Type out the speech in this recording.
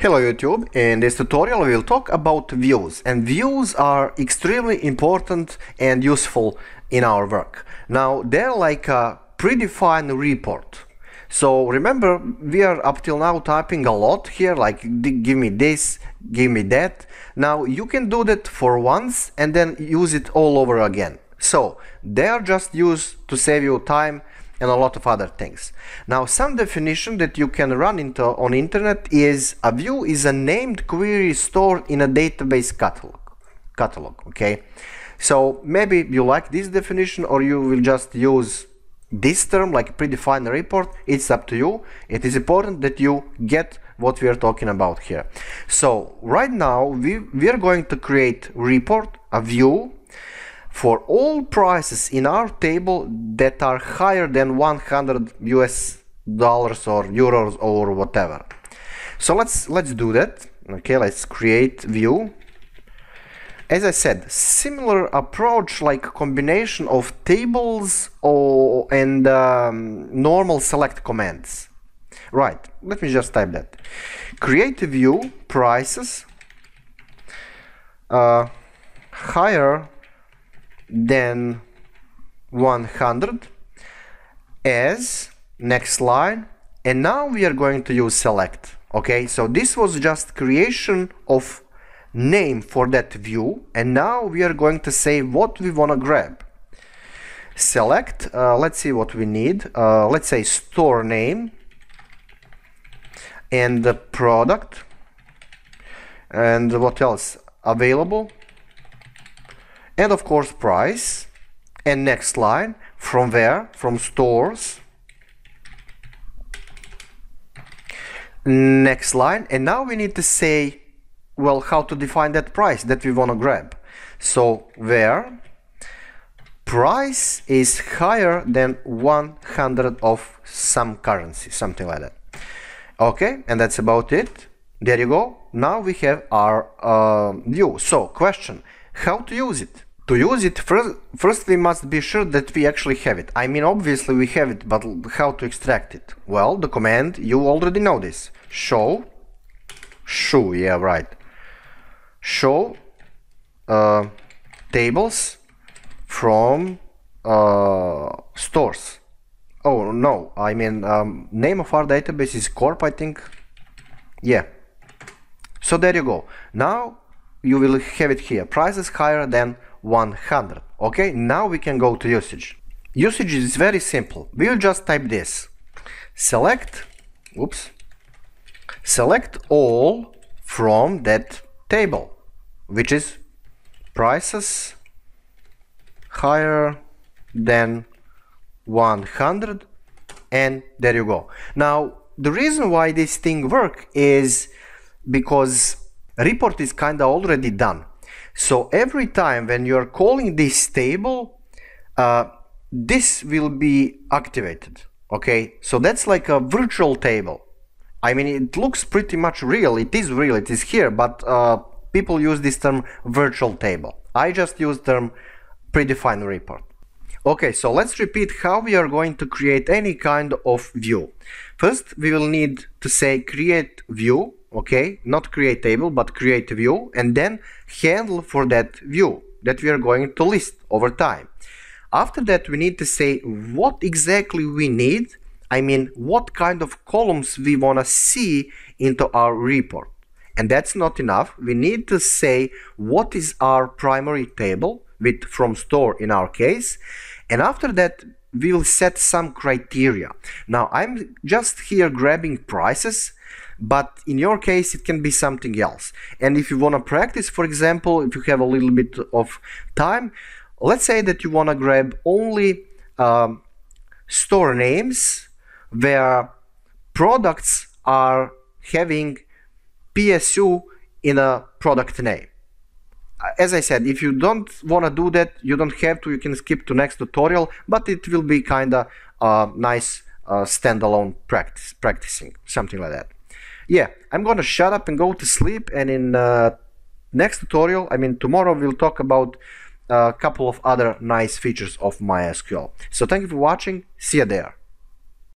Hello YouTube, in this tutorial we will talk about views, and views are extremely important and useful in our work. Now they're like a predefined report. So remember, we are up till now typing a lot here, like give me this, give me that. Now you can do that for once and then use it all over again. So they are just used to save you time and a lot of other things. Now some definition that you can run into on internet is a view is a named query stored in a database catalog. Okay, so maybe you like this definition or you will just use this term like predefined report. It's up to you. It is important that you get what we are talking about here. So right now we are going to create report, a view, for all prices in our table that are higher than $100 or euros or whatever. So let's do that. Okay, let's create view. As I said, similar approach like combination of tables and normal select commands. Right, let me just type that. Create a view, prices higher than 100 as next line, and now we are going to use select. Okay, so this was just creation of name for that view, and now we are going to say what we want to grab. Select, let's see what we need. Let's say store name and the product, and what else? Available, and of course price, and next line from where? From stores. Next line, and now we need to say, well, how to define that price that we want to grab. So where price is higher than 100 of some currency, something like that. Okay, and that's about it. There you go. Now we have our view. So question, how to use it? To use it, first we must be sure that we actually have it. I mean, obviously we have it, but how to extract it? Well, the command, you already know this. Show, yeah, right. Show tables from stores. Oh no, I mean name of our database is corp, I think. Yeah. So there you go. Now you will have it here. Prices higher than 100. Okay, now we can go to usage. Usage is very simple. We will just type this. Select all from that table, which is prices higher than 100, and there you go. Now the reason why this thing works is because report is kinda already done. So every time when you're calling this table, this will be activated. Okay, so that's like a virtual table. I mean, it looks pretty much real. It is real, it is here, but people use this term virtual table. I just use term predefined report. Okay, so let's repeat how we are going to create any kind of view. First, we will need to say create view. Okay, not create table, but create view, and then handle for that view that we are going to list over time. After that, we need to say what exactly we need. I mean, what kind of columns we want to see into our report. And that's not enough. We need to say what is our primary table with from store in our case. And after that, we will set some criteria. Now, I'm just here grabbing prices, but in your case it can be something else. And if you want to practice, for example, if you have a little bit of time, let's say that you want to grab only store names where products are having PSU in a product name. As I said, if you don't want to do that, you don't have to, you can skip to next tutorial, but it will be kinda nice standalone practicing, something like that. Yeah, I'm gonna shut up and go to sleep, and in next tutorial, I mean tomorrow, we'll talk about a couple of other nice features of MySQL. So thank you for watching, see you there.